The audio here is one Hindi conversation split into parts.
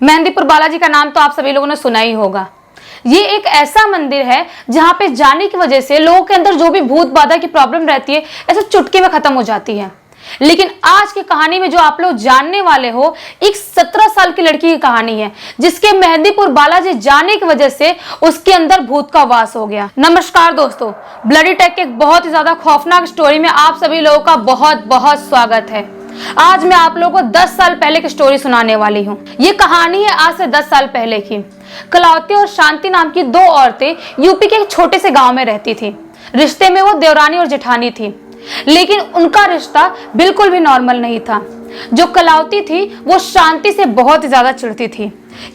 मेहंदीपुर बालाजी का नाम तो आप सभी लोगों ने सुना ही होगा। ये एक ऐसा मंदिर है जहां पे जाने की वजह से लोगों के अंदर जो भी भूत बाधा की प्रॉब्लम रहती है ऐसे चुटकी में खत्म हो जाती है। लेकिन आज की कहानी में जो आप लोग जानने वाले हो, एक 17 साल की लड़की की कहानी है जिसके मेहंदीपुर बालाजी जाने की वजह से उसके अंदर भूत का वास हो गया। नमस्कार दोस्तों, ब्लडी टेक के एक बहुत ही ज्यादा खौफनाक स्टोरी में आप सभी लोगों का बहुत बहुत स्वागत है। आज मैं आप लोगों को 10 साल पहले की स्टोरी सुनाने वाली हूँ। ये कहानी है आज से 10 साल पहले की। कलावती और शांति नाम की दो औरतें यूपी के एक छोटे से गांव में रहती थी। रिश्ते में वो देवरानी और जेठानी थी, लेकिन उनका रिश्ता बिल्कुल भी नॉर्मल नहीं था। जो कलावती थी वो शांति से बहुत ज्यादा चिढ़ती थी,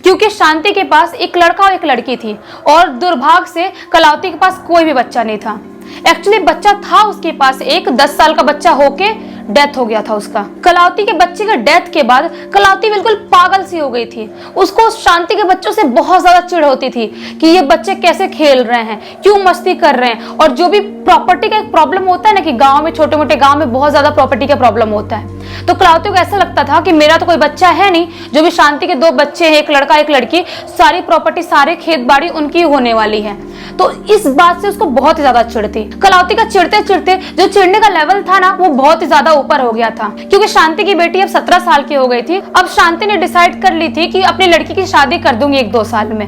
क्योंकि शांति के पास एक लड़का और एक लड़की थी और दुर्भाग्य से कलावती के पास कोई भी बच्चा नहीं था। एक्चुअली बच्चा था उसके पास, एक 10 साल का बच्चा होके डेथ हो गया था उसका। कलावती के बच्चे के डेथ के बाद कलावती बिल्कुल पागल सी हो गई थी। उसको शांति के बच्चों से बहुत ज्यादा चिढ़ होती थी कि ये बच्चे कैसे खेल रहे हैं, क्यों मस्ती कर रहे हैं। और जो भी प्रॉपर्टी का एक प्रॉब्लम होता है ना कि गांव में, छोटे मोटे गांव में बहुत ज्यादा प्रॉपर्टी का प्रॉब्लम होता है, तो कलावती को ऐसा लगता था कि मेरा तो कोई बच्चा है नहीं, जो भी शांति के दो बच्चे हैं, एक लड़का एक लड़की, सारी प्रॉपर्टी सारे खेत बाड़ी उनकी होने वाली है। तो इस बात से उसको बहुत ही ज्यादा चिढ़ थी। कलावती का चिढ़ते चिढ़ते जो चिढ़ने का लेवल था ना, वो बहुत ही ज्यादा ऊपर हो गया था, क्योंकि शांति की बेटी अब 17 साल की हो गई थी। अब शांति ने डिसाइड कर ली थी कि अपनी लड़की की शादी कर दूंगी 1-2 साल में,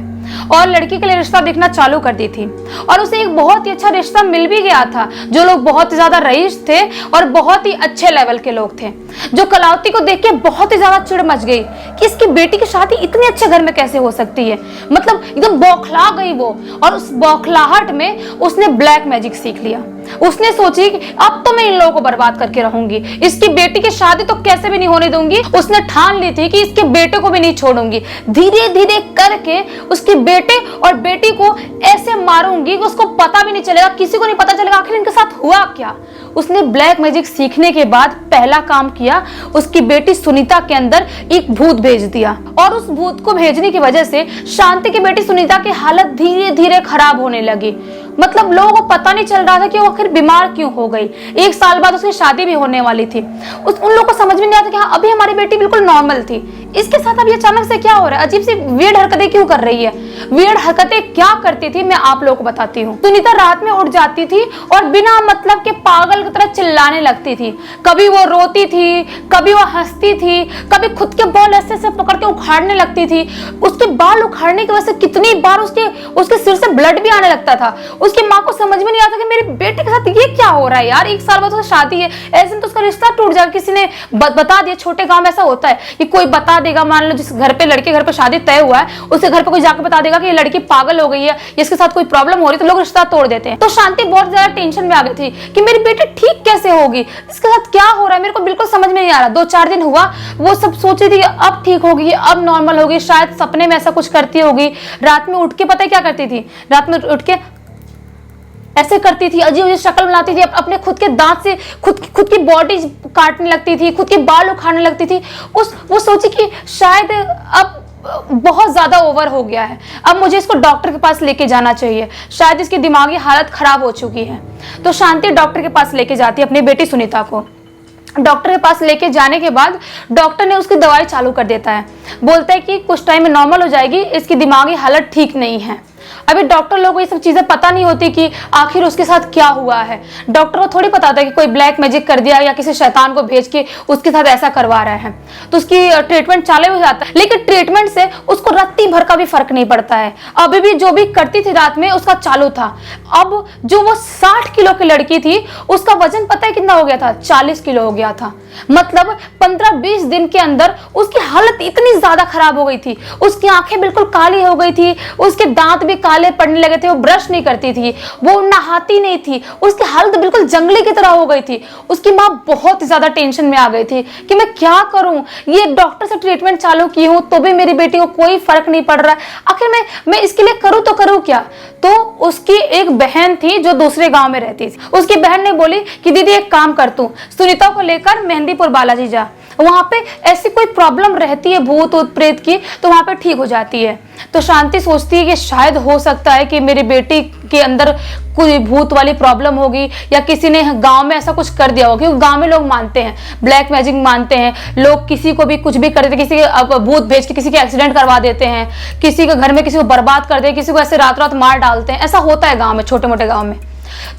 और लड़की के लिए रिश्ता देखना चालू कर दी थी। और उसे एक बहुत ही अच्छा रिश्ता मिल भी गया था। जो लोग बहुत ही ज्यादा रईस थे और बहुत ही अच्छे लेवल के लोग थे, जो कलावती को देख के बहुत ही ज्यादा चिढ़ मच गई कि इसकी बेटी की शादी इतने अच्छे घर में कैसे हो सकती है। मतलब एकदम बौखला गई वो, और उस बौखलाहट में उसने ब्लैक मैजिक सीख लिया। उसने सोची कि अब तो मैं इन लोगों को बर्बाद करके रहूंगी, इसकी बेटी की शादी तो कैसे भी नहीं होने दूंगी। उसने ठान ली थी कि इसके बेटे को भी नहीं छोड़ूंगी। धीरे धीरे करके उसके बेटे और बेटी को ऐसे मारूंगी कि उसको पता भी नहीं चलेगा, किसी को नहीं पता चलेगा आखिर इनके साथ हुआ क्या। उसने ब्लैक मैजिक सीखने के बाद पहला काम किया, उसकी बेटी सुनीता के अंदर एक भूत भेज दिया। और उस भूत को भेजने की वजह से शांति की बेटी सुनीता की हालत धीरे धीरे खराब होने लगी। मतलब लोगों को पता नहीं चल रहा था कि वो आखिर बीमार क्यों हो गई। 1 साल बाद उसकी शादी भी होने वाली थी। उन लोगों को समझ में नहीं आता कि हाँ, अभी हमारी बेटी बिल्कुल नॉर्मल थी, इसके साथ अब ये अचानक से क्या हो रहा है, अजीब सी वियर्ड हरकतें क्यों कर रही है। वियर्ड हरकतें क्या करती थी मैं आप लोगों को बताती हूँ। सुनीता रात में उठ जाती थी और बिना मतलब के पागल की तरह चिल्लाने लगती थी। कभी वो रोती थी, कभी वो हंसती थी, कभी खुद के बाल ऐसे पकड़ के उखाड़ने लगती थी। उसके बाल उखाड़ने की वजह से कितनी बार उसके सिर से ब्लड भी आने लगता था। उसकी माँ को समझ में नहीं आता कि मेरे बेटे के साथ ये क्या हो रहा है यार, 1 साल बाद उसकी शादी है, ऐसे तो उसका रिश्ता टूट जाएगा। किसी ने बता दिया, छोटे गांव में ऐसा होता है कि कोई बता देगा, मान लो जिस घर पे लड़के घर पे शादी तय हुआ है, उसके घर पे कोई जाकर बता देगा कि ये लड़की पागल हो गई है, इसके साथ कोई प्रॉब्लम हो रही है, तो लोग रिश्ता तोड़ देते हैं। तो शांति बहुत ज्यादा टेंशन में आ गई थी कि मेरी बेटी ठीक कैसे होगी, इसके साथ क्या हो रहा है, मेरे को बिल्कुल समझ में नहीं आ रहा। 2-4 दिन हुआ, वो सब सोच रही थी अब ठीक होगी, अब नॉर्मल होगी, शायद सपने में ऐसा कुछ करती होगी। रात में उठ के पता है क्या करती थी, रात में उठ के ऐसे करती थी, अजीब अजीब शक्ल बनाती थी, अपने खुद के दांत से खुद की बॉडी काटने लगती थी, खुद के बाल उखाड़ने लगती थी। वो सोची कि शायद अब बहुत ज्यादा ओवर हो गया है, अब मुझे इसको डॉक्टर के पास लेके जाना चाहिए, शायद इसकी दिमागी हालत खराब हो चुकी है। तो शांति डॉक्टर के पास लेके जाती है अपनी बेटी सुनीता को। डॉक्टर के पास लेके जाने के बाद डॉक्टर ने उसकी दवाई चालू कर देता है, बोलता है कि कुछ टाइम में नॉर्मल हो जाएगी, इसकी दिमागी हालत ठीक नहीं है। अभी डॉक्टर लोगों को ये सब चीजें पता नहीं होती कि आखिर उसके साथ क्या हुआ है। डॉक्टर को थोड़ी पता था कि कोई ब्लैक मैजिक कर दिया या किसी शैतान को भेज के उसके साथ ऐसा करवा रहा है। तो उसकी ट्रीटमेंट चालू हो जाता है, लेकिन ट्रीटमेंट से उसको रत्ती भर का भी फर्क नहीं पड़ता है। अभी भी जो भी करती थी रात में उसका चालू था। अब जो वो 60 किलो की लड़की थी, उसका वजन पता है कितना हो गया था, 40 किलो हो गया था। मतलब 15-20 दिन के अंदर उसकी हालत इतनी ज्यादा खराब हो गई थी। उसकी आंखें बिल्कुल काली हो गई थी, उसके दांत भी काले पड़ने लगे थे, वो ब्रश नहीं करती थी, वो नहाती नहीं थी, उसकी हालत बिल्कुल जंगली की तरह हो गई थी। उसकी माँ बहुत ज्यादा टेंशन में आ गई थी कि मैं क्या करूं, ये डॉक्टर से ट्रीटमेंट चालू की हूं तो भी मेरी बेटी को कोई फर्क नहीं पड़ रहा है, आखिर मैं इसके लिए करूं तो करूं क्या। तो उसकी एक बहन थी जो दूसरे गांव में रहती थी। उसकी बहन ने बोली कि दीदी एक काम कर, तू सुनीता को लेकर मेहंदीपुर बालाजी जा, वहां पे ऐसी कोई प्रॉब्लम रहती है भूत ऊत प्रेत की तो वहां पे ठीक हो जाती है। तो शांति सोचती है कि शायद हो सकता है कि मेरी बेटी के अंदर कोई भूत वाली प्रॉब्लम होगी या किसी ने गांव में ऐसा कुछ कर दिया होगा, क्योंकि गांव में लोग मानते हैं, ब्लैक मैजिक मानते हैं लोग, किसी को भी कुछ भी कर देते, किसी के भूत भेज के किसी के एक्सीडेंट करवा देते हैं, किसी के घर में किसी को बर्बाद कर दे, किसी को ऐसे रात रात मार डालते हैं, ऐसा होता है गाँव में, छोटे मोटे गाँव में।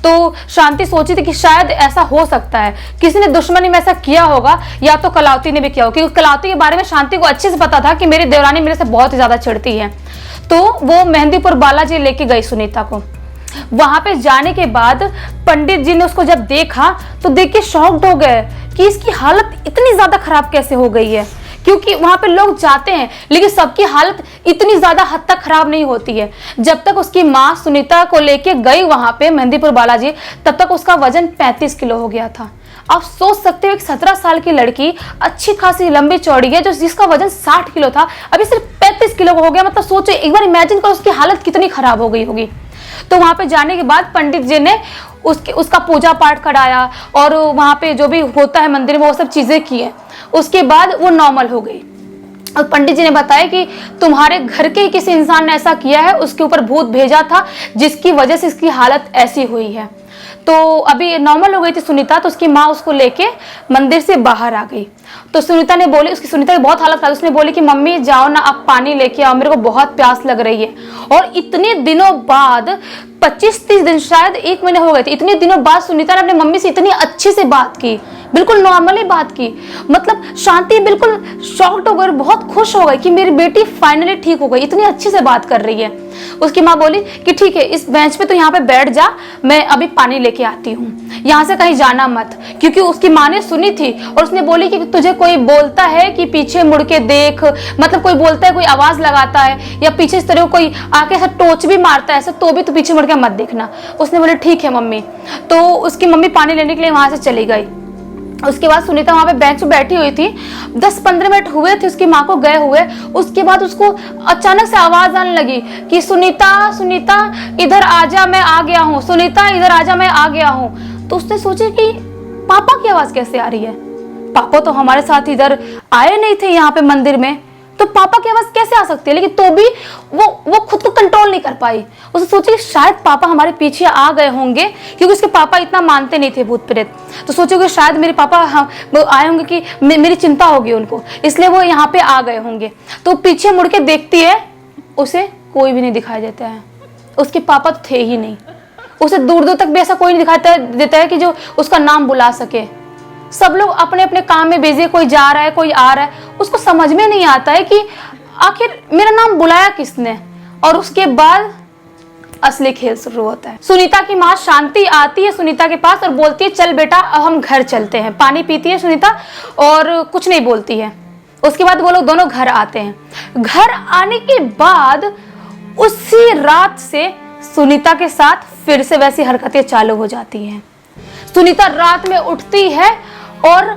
तो शांति सोची थी कि शायद ऐसा हो सकता है, किसी ने दुश्मनी में ऐसा किया होगा या तो कलावती ने भी किया होगा, क्योंकि कलावती के बारे में शांति को अच्छे से पता था कि मेरी देवरानी मेरे से बहुत ही ज्यादा चिढ़ती है। तो वो मेहंदीपुर बालाजी लेके गई सुनीता को। वहां पे जाने के बाद पंडित जी ने उसको जब देखा तो देख के शॉक्ड हो गए कि इसकी हालत इतनी ज्यादा खराब कैसे हो गई है, क्योंकि वहां पे लोग जाते हैं लेकिन सबकी हालत इतनी ज्यादा हद तक खराब नहीं होती है। जब तक उसकी माँ सुनीता को लेके गई वहां पे मेहंदीपुर बालाजी, तब तक उसका वजन 35 किलो हो गया था। आप सोच सकते हो एक 17 साल की लड़की अच्छी खासी लंबी चौड़ी है, जो जिसका वजन 60 किलो था अभी सिर्फ 35 किलो हो गया। मतलब सोचो एक बार, इमेजिन करो उसकी हालत कितनी खराब हो गई होगी। तो वहां पे जाने के बाद पंडित जी ने उसका पूजा पाठ कराया और वहां पे जो भी होता है मंदिर में वो सब चीजें की है। उसके बाद वो नॉर्मल हो गई और पंडित जी ने बताया कि तुम्हारे घर के ही किसी इंसान ने ऐसा किया है, उसके ऊपर भूत भेजा था जिसकी वजह से इसकी हालत ऐसी हुई है। तो अभी नॉर्मल हो गई थी सुनीता, तो उसकी माँ उसको लेके मंदिर से बाहर आ गई। तो सुनीता ने बोली, सुनीता की बहुत हालत खराब, उसने बोली कि मम्मी जाओ ना, आप पानी लेके आओ, मेरे को बहुत प्यास लग रही है। और इतने दिनों बाद 25-30 दिन, शायद 1 महीने हो गए थे, इतने दिनों बाद सुनीता ने अपनी मम्मी से इतनी अच्छे से बात की, बिल्कुल नॉर्मली बात की। मतलब शांति बिल्कुल शॉक्ड हो गई, बहुत खुश हो गई कि मेरी बेटी फाइनली ठीक हो गई, इतनी अच्छे से बात कर रही है। उसकी माँ बोली कि ठीक है, इस बेंच पे तो यहाँ पे बैठ जा, मैं अभी पानी लेके आती हूँ, यहाँ से कहीं जाना मत। क्योंकि उसकी माँ ने सुनी थी और उसने बोली कि तुझे कोई बोलता है कि पीछे मुड़ के देख, मतलब कोई बोलता है, कोई आवाज लगाता है या पीछे इस तरह कोई आके ऐसा टोच भी मारता है ऐसा, तो भी तू पीछे मुड़ के मत देखना। उसने बोले ठीक है मम्मी। तो उसकी मम्मी पानी लेने के लिए वहां से चली गई। उसके बाद सुनीता वहां पे बेंच पे बैठी हुई थी, 10-15 मिनट हुए थे उसकी माँ को गए हुए। उसके बाद उसको अचानक से आवाज आने लगी कि सुनीता सुनीता इधर आजा, मैं आ गया हूँ, सुनीता इधर आजा, मैं आ गया हूँ। तो उसने सोचा कि पापा की आवाज कैसे आ रही है, पापा तो हमारे साथ इधर आए नहीं थे यहाँ पे मंदिर में, तो पापा की आवाज कैसे आ सकती है। लेकिन तो भी वो खुद को कंट्रोल नहीं कर पाई। उसने सोची शायद पापा हमारे पीछे आ गए होंगे, क्योंकि उसके पापा इतना मानते नहीं थे भूत प्रेत। तो सोचो कि शायद मेरे पापा वो आए होंगे कि मेरी चिंता होगी उनको, इसलिए वो यहाँ पे आ गए होंगे। तो पीछे मुड़ के देखती है, उसे कोई भी नहीं दिखाई देता है, उसके पापा तो थे ही नहीं। उसे दूर दूर तक भी ऐसा कोई नहीं दिखाई देता है कि जो उसका नाम बुला सके। सब लोग अपने अपने काम में बिजी है, कोई जा रहा है कोई आ रहा है। उसको समझ में नहीं आता है कि आखिर मेरा नाम बुलाया किसने। और उसके बाद असली खेल शुरू होता है। सुनीता की माँ शांति आती है सुनीता के पास और बोलती है चल बेटा अब हम घर चलते हैं। पानी पीती है सुनीता और कुछ नहीं बोलती है। उसके बाद वो लोग दोनों घर आते हैं। घर आने के बाद उसी रात से सुनीता के साथ फिर से वैसी हरकतें चालू हो जाती हैं। सुनीता रात में उठती है और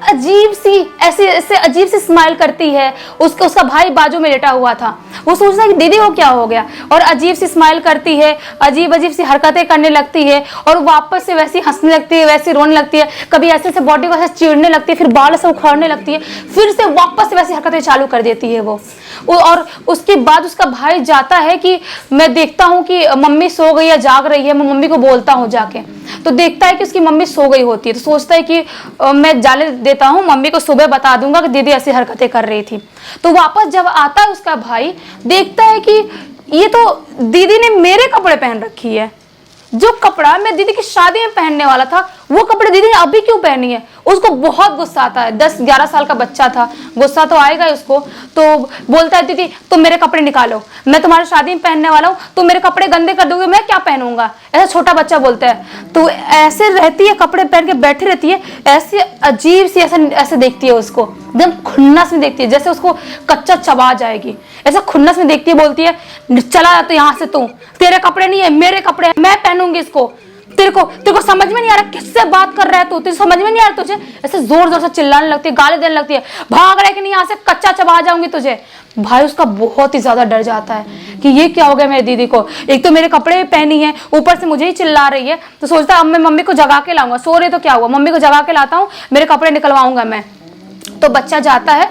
अजीब सी स्माइल करती है। उसका भाई बाजू में लेटा हुआ था, वो सोचता है कि दीदी को क्या हो गया, और अजीब सी स्माइल करती है, अजीब सी हरकतें करने लगती है और वापस से वैसी हंसने लगती है, वैसी रोने लगती है, कभी ऐसे बॉडी को ऐसे चीरने लगती है, फिर बाल से उखाड़ने लगती है, फिर से वापस से वैसी हरकतें चालू कर देती है वो। और उसके बाद उसका भाई जाता है कि मैं देखता हूँ कि मम्मी सो गई या जाग रही है, मैं मम्मी को बोलता हूँ जाके। तो देखता है कि उसकी मम्मी सो गई होती है, तो सोचता है कि मैं जाने देता हूँ, मम्मी को सुबह बता दूंगा कि दीदी ऐसी हरकतें कर रही थी। तो वापस जब आता है उसका भाई, देखता है कि ये तो दीदी ने मेरे कपड़े पहन रखी है, जो कपड़ा मैं दीदी की शादी में पहनने वाला था वो कपड़े दीदी ने अभी क्यों पहनी है। उसको बहुत गुस्सा आता है, 10-11 साल का बच्चा था, गुस्सा तो आएगा उसको। तो बोलता है दीदी तुम मेरे कपड़े निकालो, मैं तुम्हारी शादी में पहनने वाला हूँ, तुम मेरे कपड़े गंदे कर दोगे, मैं क्या पहनूंगा, ऐसा छोटा बच्चा बोलता है। तो ऐसे रहती है, कपड़े पहन के बैठी रहती है, ऐसे अजीब सी ऐसे देखती है उसको, एकदम खुन्नस में देखती है, जैसे उसको कच्चा चबा जाएगी, ऐसा खुन्नस में देखती है। बोलती है चला जा तो यहाँ से, तू तेरे कपड़े नहीं है मेरे कपड़े हैं, मैं पहनूंगी इसको। तेरे को समझ में नहीं आ रहा किससे बात कर रहा है तू, तुझे समझ में नहीं आ रहा, तुझे ऐसे जोर जोर से चिल्लाने लगती है, गाली देने लगती है, भाग रहा है कि नहीं यहाँ से, कच्चा चबा जाऊंगी तुझे। भाई उसका बहुत ही ज्यादा डर जाता है कि ये क्या हो गया मेरी दीदी को, एक तो मेरे कपड़े पहनी है, ऊपर से मुझे ही चिल्ला रही है। तो सोचता है अब मैं मम्मी को जगा के लाऊंगा, सो रही तो क्या हुआ, मम्मी को जगा के लाता हूँ, मेरे कपड़े निकलवाऊंगा मैं। तो बच्चा जाता है,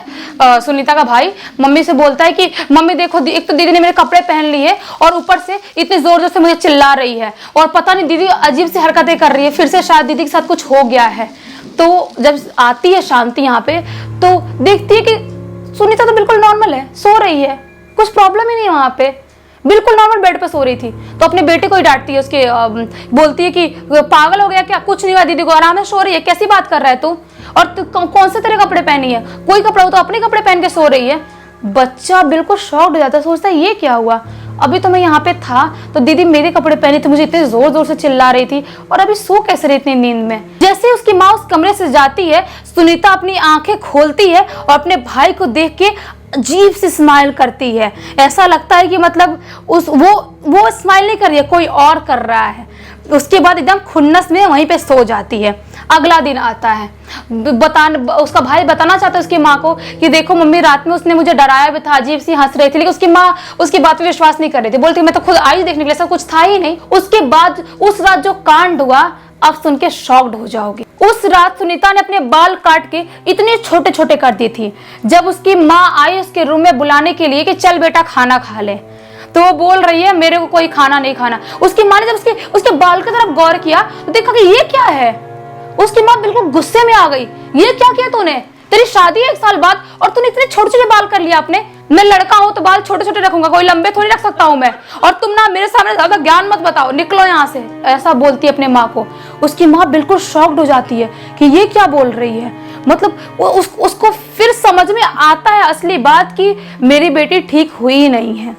सुनीता का भाई मम्मी से बोलता है कि मम्मी देखो, एक तो दीदी ने मेरे कपड़े पहन लिए और ऊपर से इतने जोर जोर से मुझे चिल्ला रही है और पता नहीं दीदी अजीब सी हरकतें कर रही है, फिर से शायद दीदी के साथ कुछ हो गया है। तो जब आती है शांति यहाँ पे तो देखती है कि सुनीता तो बिल्कुल नॉर्मल है, सो रही है, कुछ प्रॉब्लम ही नहीं है वहां पे, बिल्कुल नॉर्मल बेड पे सो रही थी। तो अपने बेटे को ही डांटती है, उसके बोलती है कि पागल हो गया क्या, कुछ नहीं हुआ दीदी को, आराम से सो रही है, कैसी बात कर रहा है तू, और तू कौन से तेरे कपड़े पहनी है, कोई कपड़ा हो तो अपने कपड़े पहन के सो रही है। बच्चा बिल्कुल शॉक्ड हो जाता है, सोचता है ये क्या हुआ, अभी तो मैं यहाँ पे था तो दीदी मेरे कपड़े पहनी थी, मुझे इतने जोर जोर से चिल्ला रही थी, और अभी सो कैसे रही इतनी नींद में। जैसे उसकी माँ उस कमरे से जाती है, सुनीता अपनी आंखें खोलती है और अपने भाई को देख के अजीब सी स्माइल करती है। ऐसा लगता है कि मतलब वो स्माइल नहीं कर रही है, कोई और कर रहा है। उसके बाद एकदम खुन्नस में वहीं पे सो जाती है। अगला दिन आता है, उसका भाई बताना चाहता है उसकी माँ को कि देखो मम्मी रात में उसने मुझे डराया भी था, अजीब सी हंस रही थी, लेकिन उसकी माँ उसकी बात पे विश्वास नहीं कर रही थी, बोलती मैं तो खुद आई देखने के लिए, ऐसा कुछ था ही नहीं। उसके बाद उस रात जो कांड हुआ, अब सुन के शॉक्ड हो जाओगे। उस रात सुनीता ने अपने बाल काट के इतने छोटे छोटे कर दी थी। जब उसकी माँ आई उसके रूम में बुलाने के लिए कि चल बेटा खाना खा ले, तो वो बोल रही है मेरे को कोई खाना नहीं खाना। उसकी माँ ने जब उसके बाल की तरफ गौर किया तो देखा कि ये क्या है। उसकी माँ बिल्कुल गुस्से में आ गई, ये क्या किया तूने, तेरी शादी है 1 साल बाद और तूने इतने छोटे छोटे बाल कर लिया अपने, मैं लड़का हूं तो बाल छोटे छोटे रखूंगा, कोई लंबे थोड़ी रख सकता हूं मैं, और तुम ना मेरे सामने ज्यादा ज्ञान मत बताओ, निकलो यहाँ से, ऐसा बोलती है अपने माँ को। उसकी माँ बिल्कुल शॉक्ड हो जाती है कि ये क्या बोल रही है, मतलब उसको फिर समझ में आता है असली बात कि मेरी बेटी ठीक हुई नहीं है।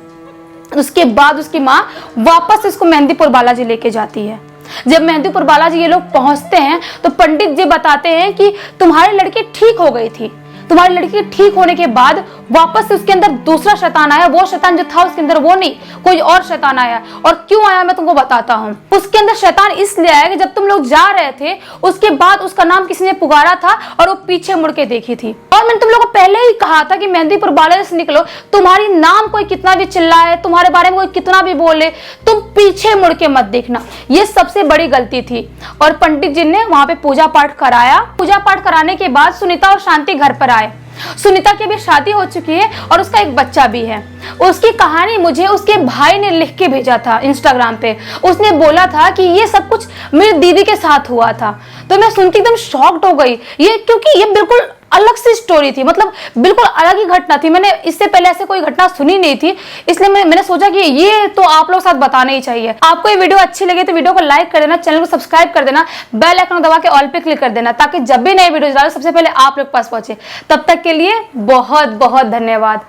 उसके बाद उसकी माँ वापस इसको मेहंदीपुर बालाजी लेके जाती है। जब मेहंदीपुर बालाजी ये लोग पहुंचते हैं तो पंडित जी बताते हैं कि तुम्हारी लड़की ठीक हो गई थी। तुम्हारी लड़की ठीक होने के बाद वापस से उसके अंदर दूसरा शैतान आया। वो शैतान जो था उसके अंदर वो नहीं, कोई और शैतान आया। और क्यों आया मैं तुमको बताता हूँ। उसके अंदर शैतान इसलिए आया कि जब तुम लोग जा रहे थे उसके बाद उसका नाम किसी ने पुकारा था और वो पीछे मुड़ के देखी थी। और मैंने तुम लोगों को पहले ही कहा था कि मेहंदीपुर बालाजी से निकलो, तुम्हारी नाम कोई कितना भी चिल्लाए, तुम्हारे बारे में कोई कितना भी बोले, तुम पीछे मुड़ के मत देखना। ये सबसे बड़ी गलती थी। और पंडित जी ने वहां पे पूजा पाठ कराया। पूजा पाठ कराने के बाद सुनीता और शांति घर पर आए। सुनीता की भी शादी हो चुकी है और उसका एक बच्चा भी है। उसकी कहानी मुझे उसके भाई ने लिख के भेजा था इंस्टाग्राम पे। उसने बोला था कि ये सब कुछ मेरी दीदी के साथ हुआ था। तो मैं सुन के एकदम शॉक्ड हो गई, ये क्योंकि ये बिल्कुल अलग सी स्टोरी थी, मतलब बिल्कुल अलग ही घटना थी। मैंने इससे पहले ऐसे कोई घटना सुनी नहीं थी, इसलिए मैंने सोचा कि ये तो आप लोग साथ बताना ही चाहिए। आपको ये वीडियो अच्छी लगे तो वीडियो को लाइक कर देना, चैनल को सब्सक्राइब कर देना, बेल आइकन दबा के ऑल पे क्लिक कर देना, ताकि जब भी नए वीडियो डालो सबसे पहले आप लोग पास पहुंचे। तब तक के लिए बहुत बहुत धन्यवाद।